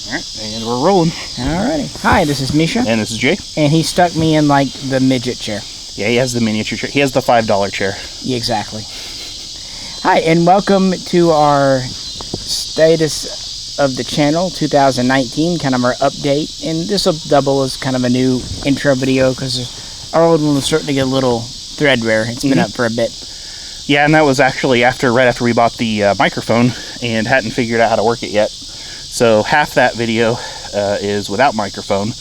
Alright, and we're rolling. Alrighty. Hi, this is Misha. And this is Jay. And he stuck me in like the midget chair. Yeah, he has the miniature chair. He has the $5 chair. Yeah, exactly. Hi, and welcome to our status of the channel 2019, kind of our update. And this will double as kind of a new intro video because our old one was starting to get a little threadbare. It's been up for a bit. Yeah, and that was actually right after we bought the microphone and hadn't figured out how to work it yet. So half that video is without microphone,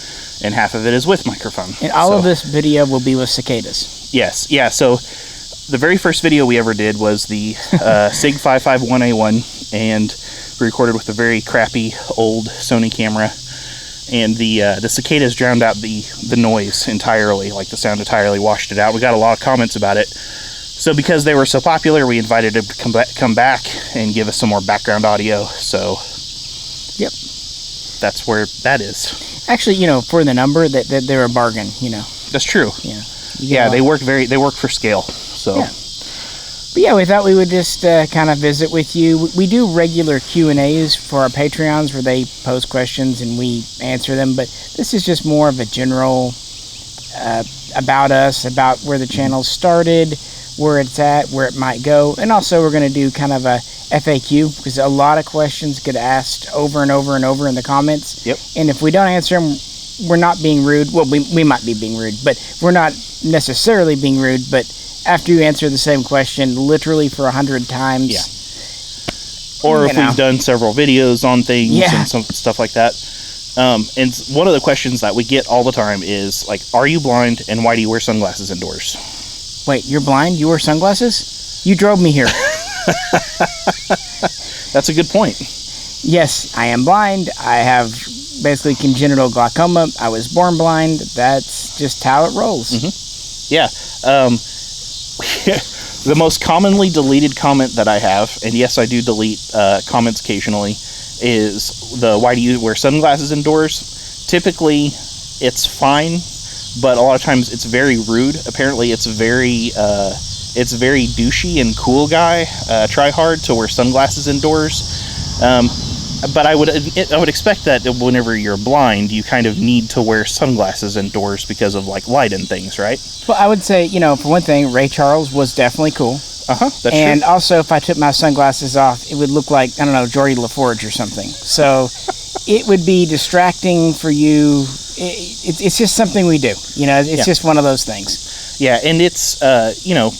and half of it is with microphone. And all of this video will be with cicadas. Yes, yeah. So the very first video we ever did was the SIG 551A1, and we recorded with a very crappy old Sony camera. And the cicadas drowned out the noise entirely, like the sound entirely washed it out. We got a lot of comments about it. So because they were so popular, we invited them to come back and give us some more background audio. So, yep, that's where that is. Actually, you know, for the number, that they're a bargain. You know, that's true. Yeah, they work for scale. So, yeah. But yeah, we thought we would just kind of visit with you. We do regular Q&As for our Patreons where they pose questions and we answer them. But this is just more of a general about us, about where the channel started, where it's at, where it might go. And also we're going to do kind of a FAQ because a lot of questions get asked over and over and over in the comments. Yep. And if we don't answer them, we're not being rude. Well, we might be being rude, but we're not necessarily being rude. But after you answer the same question literally for 100 times. Yeah. Or if we've done several videos on things and some stuff like that. And one of the questions that we get all the time is, like, are you blind and why do you wear sunglasses indoors? Wait, you're blind? You wear sunglasses? You drove me here. That's a good point. Yes, I am blind. I have basically congenital glaucoma. I was born blind. That's just how it rolls. Mm-hmm. Yeah. The most commonly deleted comment that I have, and yes, I do delete comments occasionally, is the why do you wear sunglasses indoors? Typically, it's fine, but a lot of times it's very rude. Apparently, it's very douchey and cool guy. Try hard to wear sunglasses indoors. But I would expect that whenever you're blind, you kind of need to wear sunglasses indoors because of like light and things, right? Well, I would say, you know, for one thing, Ray Charles was definitely cool. That's and true. Also, if I took my sunglasses off, it would look like, I don't know, Geordie LaForge or something. So it would be distracting for you. It's just something we do. You know, it's just one of those things. Yeah, and it's, you know,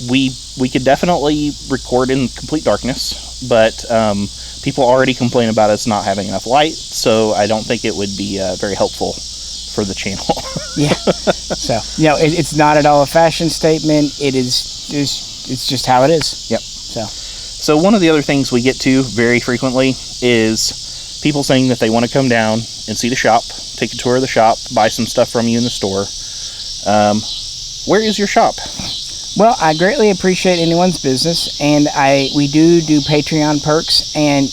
we could definitely record in complete darkness, but people already complain about us not having enough light, so I don't think it would be very helpful for the channel. Yeah. So, you know, it's not at all a fashion statement. It's just how it is. Yep. So one of the other things we get to very frequently is people saying that they want to come down and see the shop, take a tour of the shop, buy some stuff from you in the store. Where is your shop? Well, I greatly appreciate anyone's business, and we do Patreon perks, and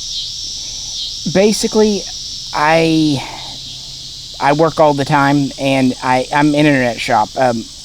basically I work all the time, and I'm an internet shop.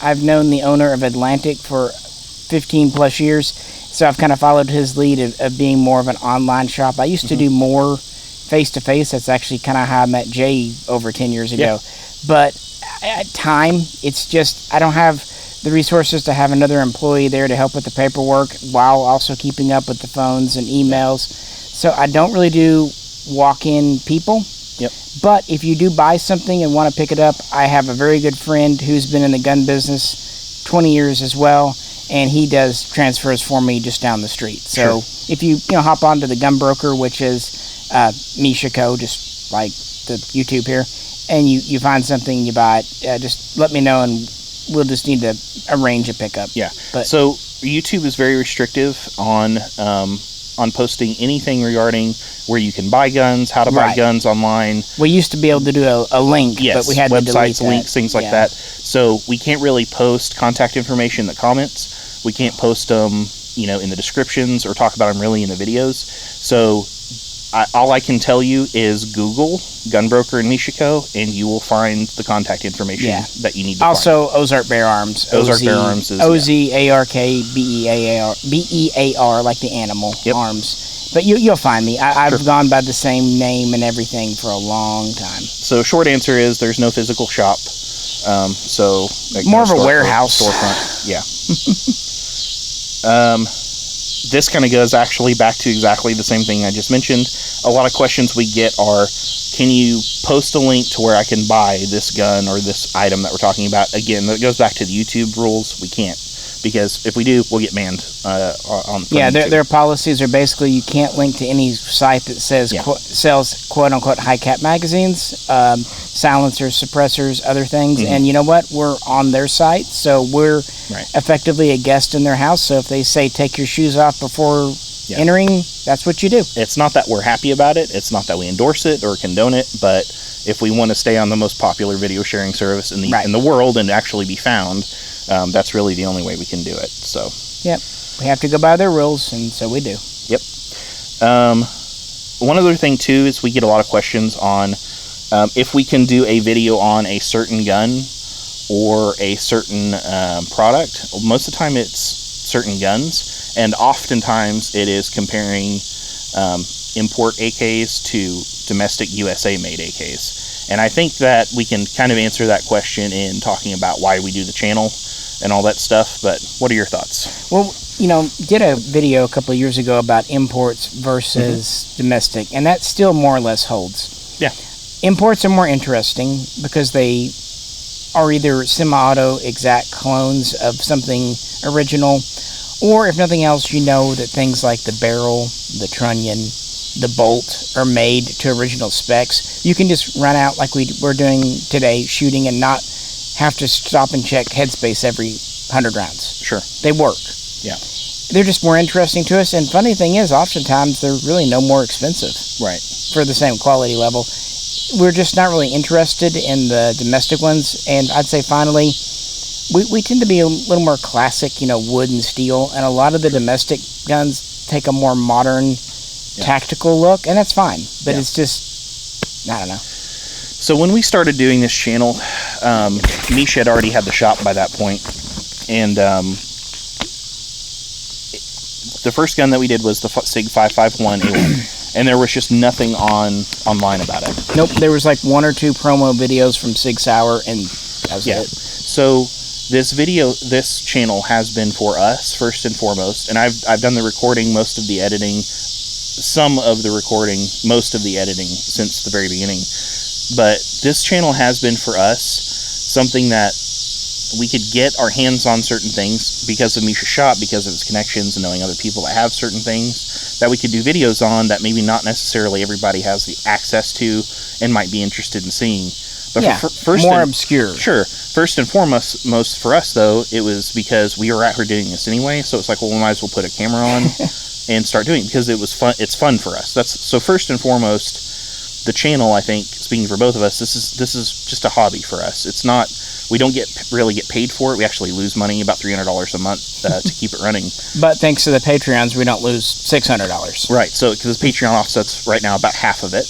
I've known the owner of Atlantic for 15 plus years, so I've kind of followed his lead of being more of an online shop. I used to do more face-to-face. That's actually kind of how I met Jay over 10 years ago. Yeah. But at time, it's just, I don't have the resources to have another employee there to help with the paperwork while also keeping up with the phones and emails. So I don't really do walk-in people. Yep. But if you do buy something and want to pick it up, I have a very good friend who's been in the gun business 20 years as well, and he does transfers for me just down the street. So if you hop onto the gun broker, which is Mishaco, just like the YouTube here, and you find something, you buy it, just let me know and we'll just need to arrange a pickup. Yeah. But so YouTube is very restrictive on posting anything regarding where you can buy guns, how to buy guns online. We used to be able to do a link, but we had to delete websites, links, things like that. So we can't really post contact information in the comments. We can't post them, in the descriptions or talk about them really in the videos. So all I can tell you is Google Gunbroker in Mishaco, and you will find the contact information that you need to also find. Ozark Bear Arms. Ozark Bear Arms is OZARK BEAR, like the animal arms. But you'll find me. I've gone by the same name and everything for a long time. So short answer is there's no physical shop. So like more of a warehouse. Storefront. Yeah. This kind of goes actually back to exactly the same thing I just mentioned. A lot of questions we get are, can you post a link to where I can buy this gun or this item that we're talking about? Again, that goes back to the YouTube rules. We can't, because if we do, we'll get banned on Yeah, their policies are basically you can't link to any site that says sells quote-unquote high-cap magazines, silencers, suppressors, other things. And you know what? We're on their site, so we're effectively a guest in their house. So if they say take your shoes off before entering, that's what you do. It's not that we're happy about it. It's not that we endorse it or condone it, but if we want to stay on the most popular video sharing service in the world and actually be found, that's really the only way we can do it. So yep, we have to go by their rules, and so we do. Yep. One other thing too is we get a lot of questions on if we can do a video on a certain gun or a certain product. Most of the time it's certain guns, and oftentimes it is comparing import AKs to domestic USA made AKs. And I think that we can kind of answer that question in talking about why we do the channel and all that stuff, but what are your thoughts? Well, did a video a couple of years ago about imports versus domestic, and that still more or less holds. Yeah. Imports are more interesting because they are either semi-auto exact clones of something original, or if nothing else, that things like the barrel, the trunnion, the bolt are made to original specs. You can just run out like we're doing today, shooting, and not have to stop and check headspace every 100 rounds. Sure. They work. Yeah. They're just more interesting to us, and funny thing is, oftentimes they're really no more expensive. Right. For the same quality level. We're just not really interested in the domestic ones, and I'd say finally, we tend to be a little more classic, wood and steel, and a lot of the domestic guns take a more modern, tactical look, and that's fine, but it's just, I don't know. So when we started doing this channel, Misha had already had the shop by that point, and the first gun that we did was the SIG 551A1, and there was just nothing online about it. Nope, there was like one or two promo videos from Sig Sauer, and that was it. So this channel has been for us first and foremost, and I've done the recording, most of the editing, some of the recording, most of the editing since the very beginning. But this channel has been for us something that we could get our hands on certain things because of Misha's shop, because of his connections and knowing other people that have certain things that we could do videos on that maybe not necessarily everybody has the access to and might be interested in seeing. But more obscure. Sure. First and foremost, most for us though, it was because we were out here doing this anyway. So it's like, well, we might as well put a camera on and start doing it because it was fun. It's fun for us. So first and foremost, the channel, I think, speaking for both of us, this is just a hobby for us. It's not. We don't really get paid for it. We actually lose money, about $300 a month to keep it running. But thanks to the Patreons, we don't lose $600. Right. So because the Patreon offsets right now about half of it,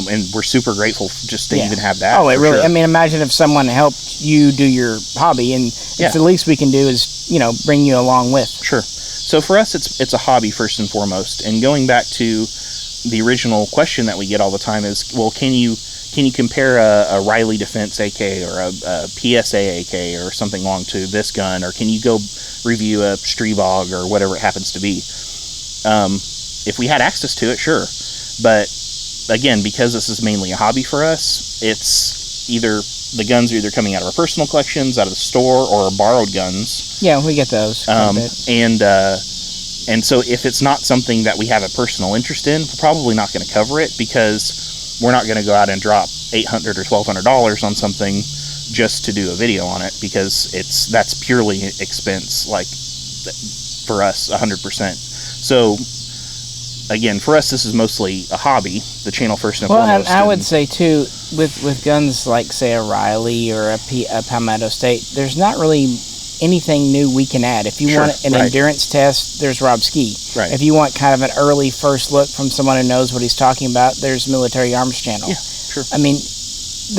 and we're super grateful just to even have that. Oh, it really. Sure. I mean, imagine if someone helped you do your hobby, and it's the least we can do is bring you along with. Sure. So for us, it's a hobby first and foremost. And going back to the original question that we get all the time is, well, can you compare a Riley Defense AK or a PSA AK or something along to this gun, or can you go review a Strebog or whatever it happens to be? If we had access to it, sure. But again, because this is mainly a hobby for us, it's either the guns are either coming out of our personal collections, out of the store, or borrowed guns. Yeah, we get those. And so if it's not something that we have a personal interest in, we're probably not going to cover it because we're not going to go out and drop $800 or $1,200 on something just to do a video on it, because that's purely expense, like for us 100%. So again, for us, this is mostly a hobby, the channel first and foremost. Well, I would say too, with guns like say a Riley or a Palmetto State, there's not really anything new we can add. If you want an endurance test, there's Rob Ski. Right. If you want kind of an early first look from someone who knows what he's talking about, there's Military Arms Channel. Yeah, sure. I mean,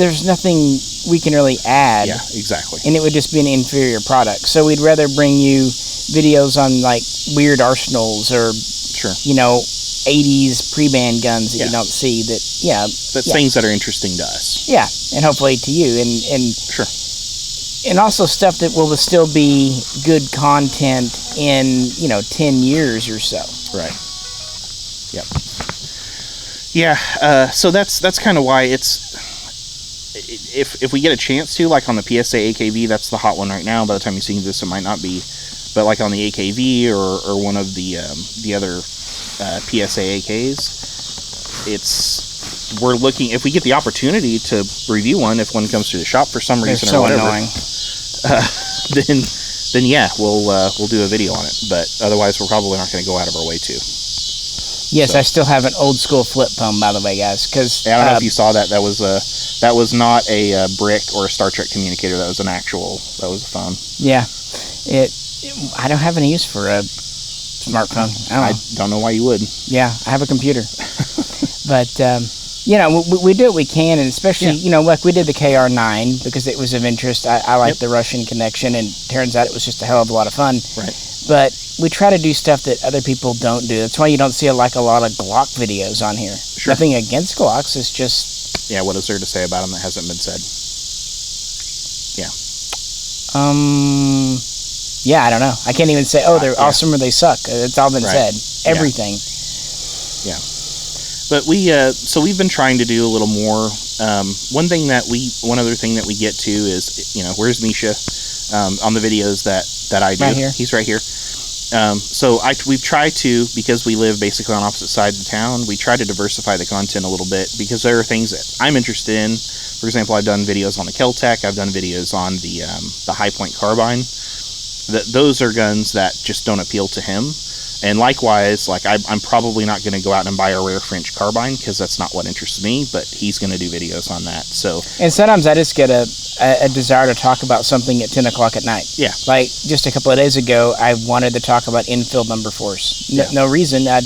there's nothing we can really add. Yeah, exactly. And it would just be an inferior product. So we'd rather bring you videos on like weird arsenals or, '80s pre-band guns that you don't see. That's things that are interesting to us. Yeah, and hopefully to you, and sure. And also stuff that will still be good content in 10 years or so. Right. Yep. Yeah. So that's kind of why it's. If we get a chance to, like on the PSA AKV, that's the hot one right now. By the time you see this, it might not be, but like on the AKV or one of the other PSA AKs, we're looking, if we get the opportunity to review one, if one comes to the shop for some reason or whatever, annoying. Then yeah, we'll do a video on it. But otherwise, we're probably not going to go out of our way to. Yes, so. I still have an old school flip phone, by the way, guys. Because I don't know if you saw that. That was not a brick or a Star Trek communicator. That was an actual. That was a phone. Yeah, I don't have any use for a smartphone. I don't know why you would. Yeah, I have a computer. But we do what we can, and especially like we did the KR9 because it was of interest. I like the Russian connection, and turns out it was just a hell of a lot of fun. Right. But we try to do stuff that other people don't do. That's why you don't see a lot of Glock videos on here. Sure. Nothing against Glocks. It's just... Yeah, what is there to say about them that hasn't been said? Yeah. Yeah, I don't know. I can't even say, they're awesome or they suck. It's all been said. Everything. Yeah. But we've been trying to do a little more. One other thing that we get to is, where's Misha on the videos that I do? Right here. He's right here. We've tried to, because we live basically on opposite sides of town, we try to diversify the content a little bit because there are things that I'm interested in. For example, I've done videos on the Kel-Tec. I've done videos on the High Point carbine. Those are guns that just don't appeal to him. And likewise, like I'm probably not going to go out and buy a rare French carbine because that's not what interests me, but he's going to do videos on that. So, and sometimes I just get a desire to talk about something at 10 o'clock at night. Yeah. Like just a couple of days ago, I wanted to talk about infield number 4s. No reason. I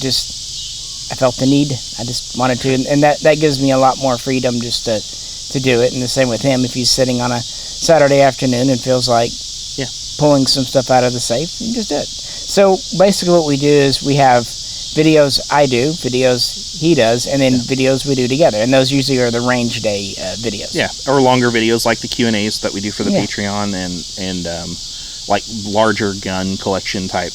felt the need. I just wanted to, and that gives me a lot more freedom just to do it. And the same with him. If he's sitting on a Saturday afternoon and feels like pulling some stuff out of the safe, you can just do it. So basically what we do is we have videos I do, videos he does, and then videos we do together. And those usually are the range day videos. Yeah, or longer videos like the Q&As that we do for the Patreon and like larger gun collection type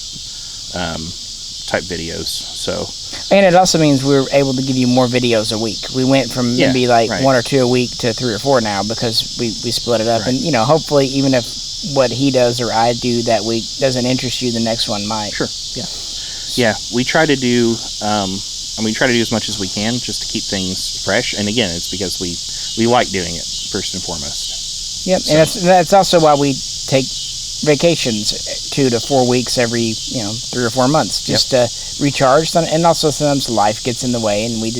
videos. So. And it also means we're able to give you more videos a week. We went from maybe one or two a week to 3 or 4 now because we split it up. Right. And hopefully even if what he does or I do that week doesn't interest you, the next one might. Sure. Yeah. We try to do try to do as much as we can just to keep things fresh. And again, it's because we like doing it first and foremost. Yep. So. And that's also why we take vacations 2 to 4 weeks every 3 or 4 months just to recharge. And also sometimes life gets in the way, and we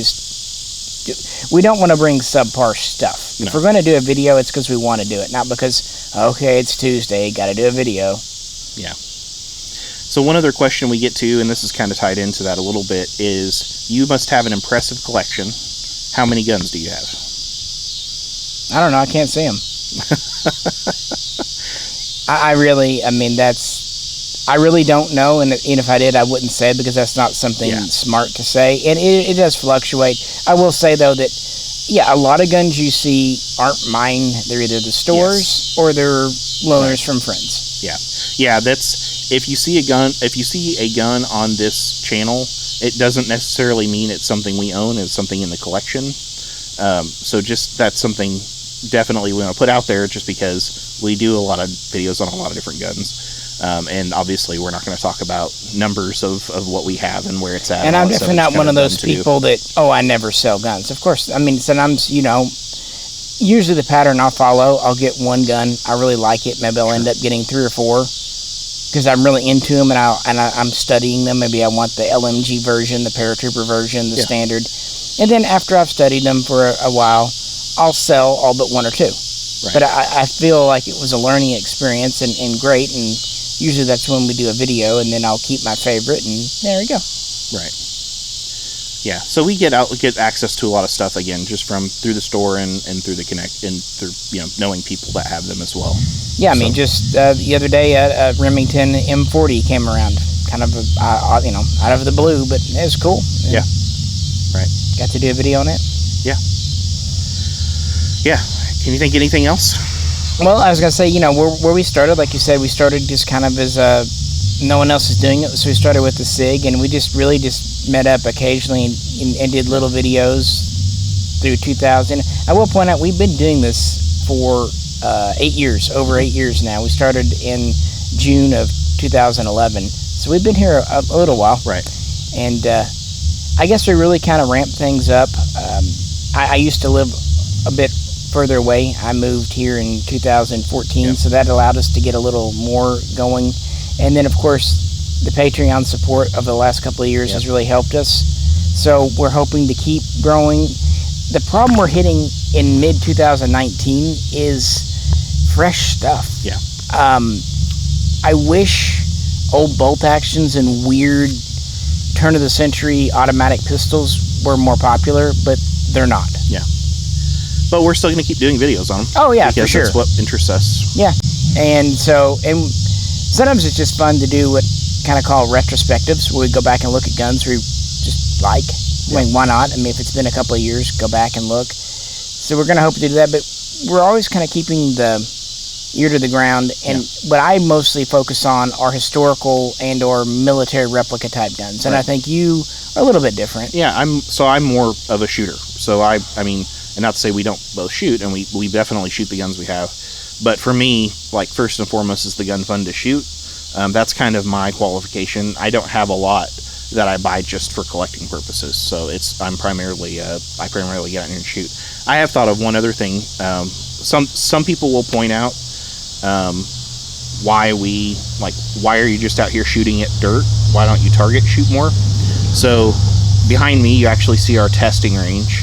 don't want to bring subpar stuff. No. If we're going to do a video, it's because we want to do it, not because, it's Tuesday, got to do a video. Yeah. So one other question we get to, and this is kind of tied into that a little bit, is you must have an impressive collection. How many guns do you have? I don't know. I can't see them. I really don't know, and if I did, I wouldn't say it because that's not something smart to say, and it does fluctuate. I will say, though, that, a lot of guns you see aren't mine. They're either the stores or they're loaners from friends. Yeah, that's, if you see a gun on this channel, it doesn't necessarily mean it's something we own. It's something in the collection. So just, that's something definitely we want to put out there just because we do a lot of videos on a lot of different guns. And obviously we're not going to talk about numbers of what we have and where it's at. And I'm definitely not one of those people that, I never sell guns. Of course, sometimes, usually the pattern I'll follow, I'll get one gun, I really like it, maybe I'll end up getting 3 or 4 because I'm really into them and I'm studying them. Maybe I want the LMG version, the paratrooper version, the standard. And then after I've studied them for a while, I'll sell all but 1 or 2. Right. But I feel like it was a learning experience and great, and usually that's when we do a video, and then I'll keep my favorite, and there we go. Right. Yeah. So we get access to a lot of stuff again, just through the store and through the connect and through knowing people that have them as well. Yeah, just the other day a Remington M40 came around. kind of out of the blue, but it was cool. Yeah. Right. Got to do a video on it. Yeah. Yeah. Can you think anything else? Well, I was gonna say, where we started, like you said, we started just kind of as no one else is doing it, so we started with the SIG, and we just met up occasionally and did little videos through 2000. I will point out we've been doing this for 8 years, over 8 years now. We started in June of 2011, so we've been here a little while. Right. And I guess we really kind of ramped things up. I used to live a bit further away. I moved here in 2014, so that allowed us to get a little more going. And then, of course, the Patreon support of the last couple of years has really helped us. So we're hoping to keep growing. The problem we're hitting in mid-2019 is fresh stuff. Yeah. I wish old bolt actions and weird turn-of-the-century automatic pistols were more popular, but they're not. Yeah. But we're still going to keep doing videos on them. Oh, yeah, because for sure. that's what interests us. Yeah. And sometimes it's just fun to do what kind of call retrospectives, where we go back and look at guns we just like. I mean, why not? I mean, if it's been a couple of years, go back and look. So we're going to hope to do that, but we're always kind of keeping the ear to the ground, and what I mostly focus on are historical and or military replica type guns, and I think you are a little bit different. Yeah, I'm more of a shooter. So I mean, and not to say we don't both shoot, and we definitely shoot the guns we have, but for me, like, first and foremost is the gun fun to shoot. That's kind of my qualification. I don't have a lot that I buy just for collecting purposes, so I primarily get out here and shoot. I have thought of one other thing. Some people will point out why are you just out here shooting at dirt? Why don't you target shoot more? So behind me you actually see our testing range.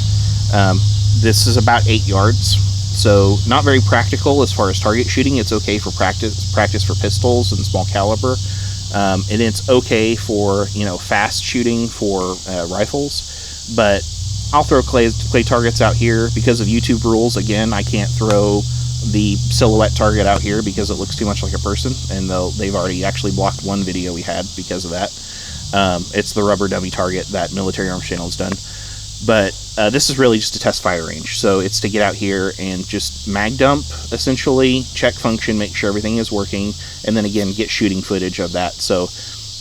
This is about 8 yards, so not very practical as far as target shooting. It's okay for practice for pistols and small caliber, and it's okay for fast shooting for rifles, but I'll throw clay targets out here because of YouTube rules. Again, I can't throw the silhouette target out here because it looks too much like a person, and they've already actually blocked one video we had because of that. It's the rubber dummy target that Military Arms Channel has done, but this is really just a test fire range, so it's to get out here and just mag dump, essentially, check function, make sure everything is working, and then again get shooting footage of that. So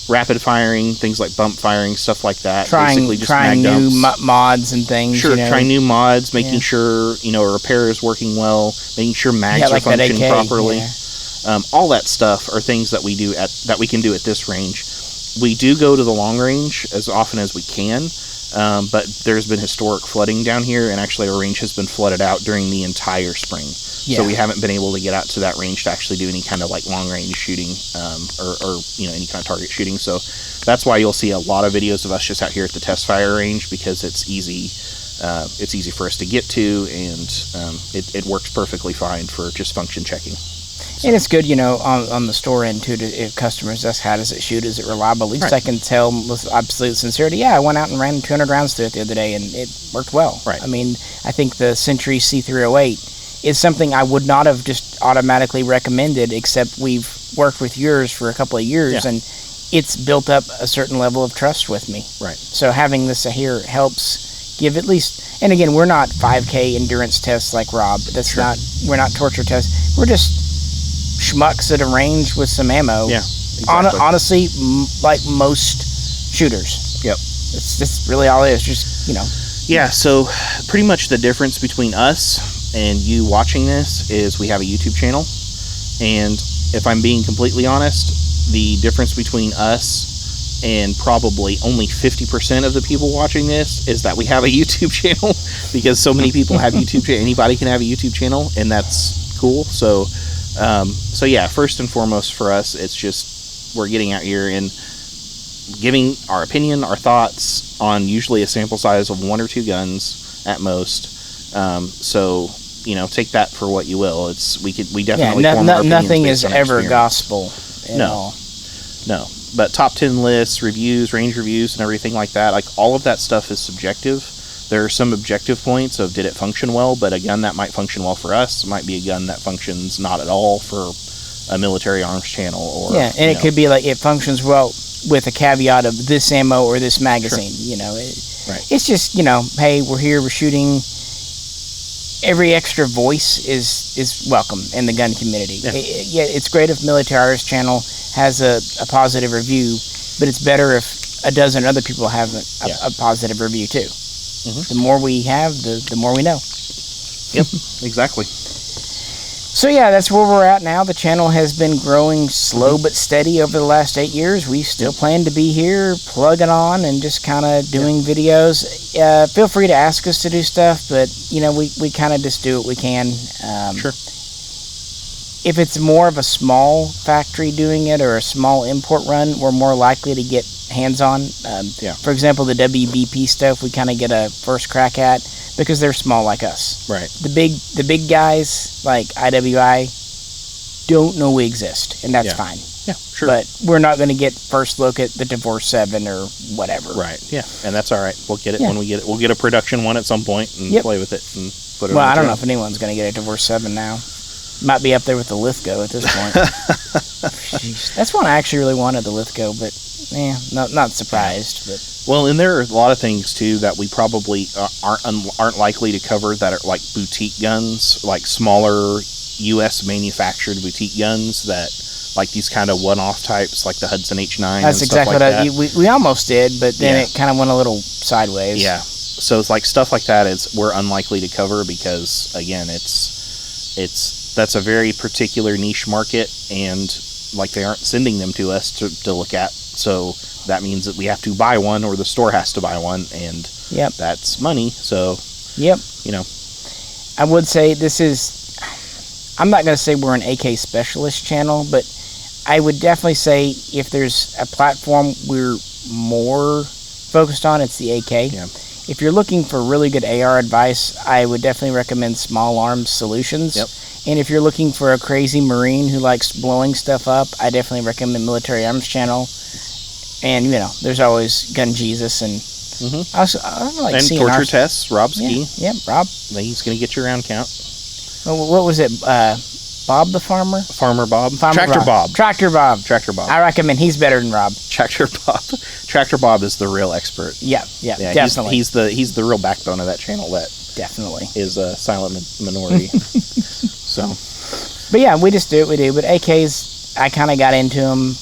rapid firing, things like bump firing, stuff like that. Basically just trying mag new dumps. mods and things. Sure, trying new mods, making sure a repair is working well, making sure mags are functioning properly. Yeah. All that stuff are things that we can do at this range. We do go to the long range as often as we can, but there's been historic flooding down here, and actually our range has been flooded out during the entire spring. So we haven't been able to get out to that range to actually do any kind of long range shooting, or any kind of target shooting. So that's why you'll see a lot of videos of us just out here at the test fire range, because it's easy for us to get to, and it works perfectly fine for just function checking. So. And it's good, on the store end too, if customers ask how does it shoot, is it reliable? At least I can tell with absolute sincerity, yeah, I went out and ran 200 rounds through it the other day and it worked well. Right. I mean, I think the Century C308 is something I would not have just automatically recommended, except we've worked with yours for a couple of years, and it's built up a certain level of trust with me. Right. So having this here helps give at least, and again, we're not 5K endurance tests like Rob. That's we're not torture tests. We're just schmucks at a range with some ammo. Yeah, exactly. Honestly, like most shooters. Yep. That's really all it is. Just, Yeah, so pretty much the difference between us and you watching this is we have a YouTube channel, and if I'm being completely honest, the difference between us and probably only 50% of the people watching this is that we have a YouTube channel, because so many people have YouTube channel. Anybody can have a YouTube channel, and that's cool. So yeah, first and foremost for us, it's just we're getting out here and giving our opinion, our thoughts on usually a sample size of 1 or 2 guns at most. So take that for what you will. We definitely form our opinions nothing based is on ever experience. gospel at all. No, but top 10 lists, reviews, range reviews, and everything like that, like all of that stuff is subjective. There are some objective points of did it function well, but a gun that might function well for us might be a gun that functions not at all for a Military Arms Channel. Or it could be like it functions well with a caveat of this ammo or this magazine. Sure. You know, Right. it's just, you know, hey, we're here, we're shooting. Every extra voice is welcome in the gun community. Yeah, it's great if Military Artist Channel has a positive review, but it's better if a dozen other people have a positive review too. The more we have, the more we know. Yep, exactly. So yeah, that's where we're at now. The channel has been growing slow but steady over the last 8 years. We still plan to be here, plugging on and just kind of doing videos. Feel free to ask us to do stuff, but you know, we kind of just do what we can. Sure. If it's more of a small factory doing it or a small import run, we're more likely to get hands-on. For example, the WBP stuff we kind of get a first crack at because they're small like us. Right. The big guys like IWI don't know we exist, and that's fine. Yeah, sure. But we're not going to get first look at the Divorce 7 or whatever. Right. Yeah, and that's all right. We'll get it when we get it. We'll get a production one at some point and play with it and put it. Well, on I don't know if anyone's going to get a Divorce 7 now. Might be up there with the Lithgow at this point. That's one I actually really wanted, the Lithgow, but not surprised. But well, and there are a lot of things too that we probably aren't likely to cover that are like boutique guns, like smaller U.S. manufactured boutique guns that like these kind of one-off types, like the Hudson H9. That's and exactly stuff like what we almost did, but then it kind of went a little sideways. Yeah, so it's like stuff like that we're unlikely to cover because again, that's a very particular niche market, and like they aren't sending them to us to look at, so that means that we have to buy one or the store has to buy one, and that's money. So you know, I would say I'm not going to say we're an AK specialist channel, but I would definitely say if there's a platform we're more focused on, it's the AK. If you're looking for really good AR advice, I would definitely recommend Small Arms Solutions. And if you're looking for a crazy Marine who likes blowing stuff up, I definitely recommend Military Arms Channel. And, you know, there's always Gun Jesus and I like and Torture Tests, Rob Ski. Yeah, Rob. He's going to get your round count. What was it? Bob the Farmer? Farmer Bob? Tractor Bob. Tractor Bob. I recommend he's better than Rob. Tractor Bob. Tractor Bob is the real expert. Yeah, definitely. He's the real backbone of that channel. That definitely is a silent minority. So, but yeah, we just do what we do. But AKs, I kind of got into them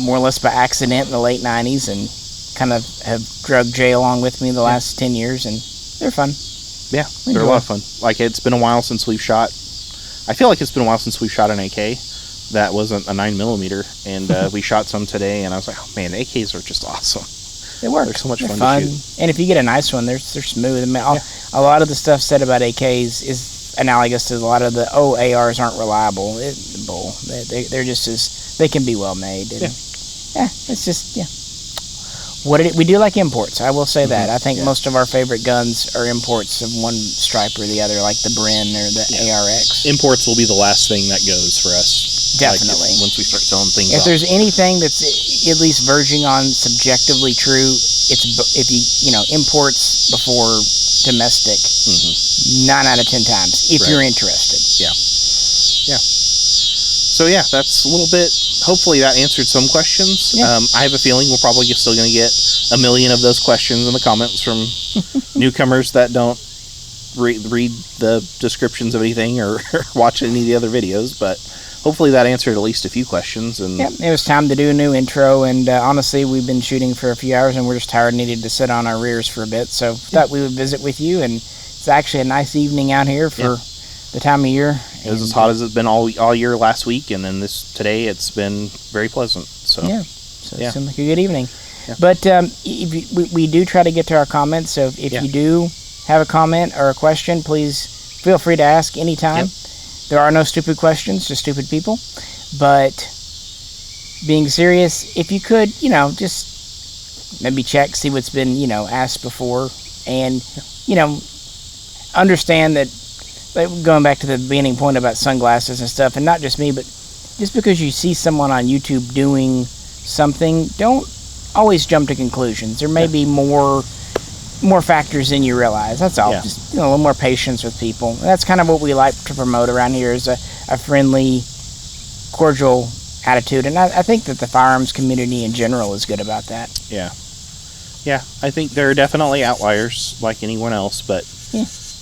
more or less by accident in the late 90s and kind of have drugged Jay along with me the last 10 years, and they're fun. Yeah, they're a lot of fun. Like, it's been a while since we've shot. I feel like it's been a while since we've shot an AK that wasn't a 9mm, and we shot some today, and I was like, oh man, AKs are just awesome. They work. They're so much fun to shoot. And if you get a nice one, they're smooth. I mean, a lot of the stuff said about AKs is analogous to a lot of the ARs aren't reliable. They're just as they can be well made. And, it's just we do like imports. I will say that. I think most of our favorite guns are imports of one stripe or the other, like the Bren or the ARX. Imports will be the last thing that goes for us. Definitely. Like, once we start selling things if there's anything that's at least verging on subjectively true, it's if you imports before domestic 9 out of 10 times if you're interested. So that's a little bit. Hopefully that answered some questions. I have a feeling we're probably still going to get a million of those questions in the comments from newcomers that don't read the descriptions of anything or watch any of the other videos, but hopefully that answered at least a few questions. And it was time to do a new intro, and honestly, we've been shooting for a few hours and we're just tired and needed to sit on our rears for a bit, so thought we would visit with you. And it's actually a nice evening out here for the time of year. It was as hot as it's been all year last week, and then today it's been very pleasant. So it seemed like a good evening. But we do try to get to our comments, so if you do have a comment or a question, please feel free to ask anytime. There are no stupid questions, just stupid people. But being serious, if you could, just maybe check, see what's been, asked before, and, understand that, like, going back to the beginning point about sunglasses and stuff, and not just me, but just because you see someone on YouTube doing something, don't always jump to conclusions. There may be more factors than you realize. That's all. Just a little more patience with people. And that's kind of what we like to promote around here, is a friendly, cordial attitude, and I think that the firearms community in general is good about that. Yeah. Yeah, I think there are definitely outliers like anyone else, but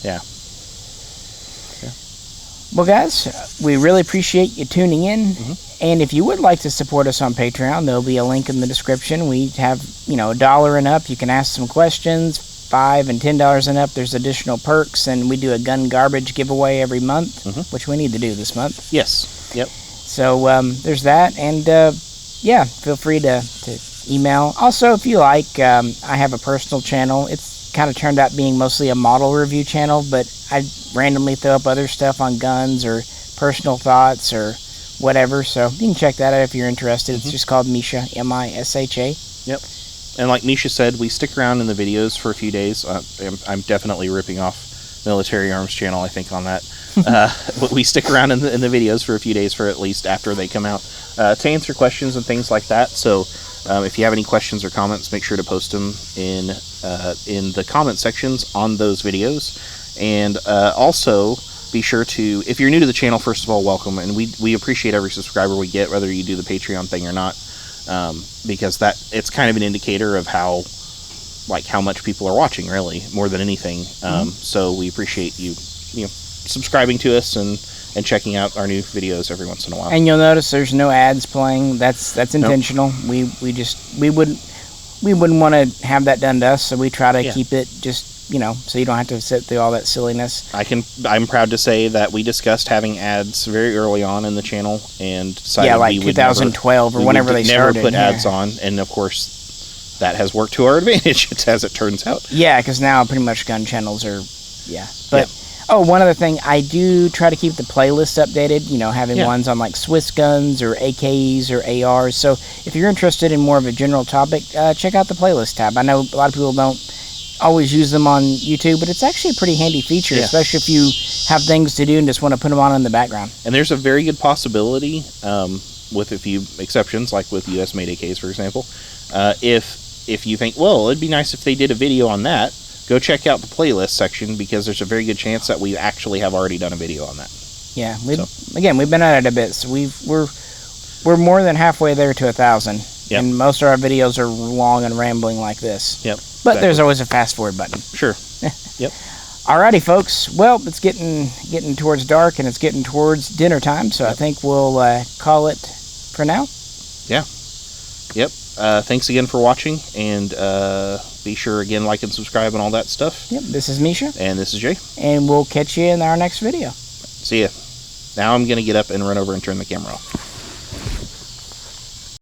yeah. Well, guys, we really appreciate you tuning in. And if you would like to support us on Patreon, there'll be a link in the description. We have, $1 and up. You can ask some questions. $5 and $10 and up, there's additional perks, and we do a gun garbage giveaway every month, which we need to do this month. Yes. Yep. So there's that, and feel free to email. Also, if you like, I have a personal channel. It's kind of turned out being mostly a model review channel, but I randomly throw up other stuff on guns or personal thoughts or whatever, so you can check that out if you're interested. It's just called Misha, M-I-S-H-A. Yep. And like Misha said, we stick around in the videos for a few days. I'm definitely ripping off Military Arms Channel, I think, on that. But we stick around in the videos for a few days, for at least after they come out, to answer questions and things like that. So if you have any questions or comments, make sure to post them in the comment sections on those videos. And also, be sure to, if you're new to the channel, first of all, welcome. And we appreciate every subscriber we get, whether you do the Patreon thing or not. Because it's kind of an indicator of how much people are watching, really, more than anything. So we appreciate you subscribing to us and checking out our new videos every once in a while. And you'll notice there's no ads playing. That's intentional. Nope. We wouldn't want to have that done to us, so we try to keep it just so you don't have to sit through all that silliness. I'm proud to say that we discussed having ads very early on in the channel and decided like 2012 or whenever they started. Never put ads on, and of course that has worked to our advantage, as it turns out. Yeah, because now pretty much gun channels are Oh, one other thing, I do try to keep the playlist updated, having ones on like Swiss guns or AKs or ARs. So if you're interested in more of a general topic, check out the playlist tab. I know a lot of people don't always use them on YouTube, but it's actually a pretty handy feature, especially if you have things to do and just want to put them on in the background. And there's a very good possibility, with a few exceptions, like with US-made AKs, for example, if you think, well, it'd be nice if they did a video on that, go check out the playlist section, because there's a very good chance that we actually have already done a video on that. Yeah, we've been at it a bit, so we're more than halfway there to 1,000. Yep. And most of our videos are long and rambling like this. Yep. But there's always a fast forward button. Sure. Yep. Alrighty, folks. Well, it's getting towards dark, and it's getting towards dinner time, so I think we'll call it for now. Yeah. Yep. Thanks again for watching, and be sure, again, like and subscribe and all that stuff. Yep. This is Misha. And this is Jay. And we'll catch you in our next video. See ya. Now I'm going to get up and run over and turn the camera off.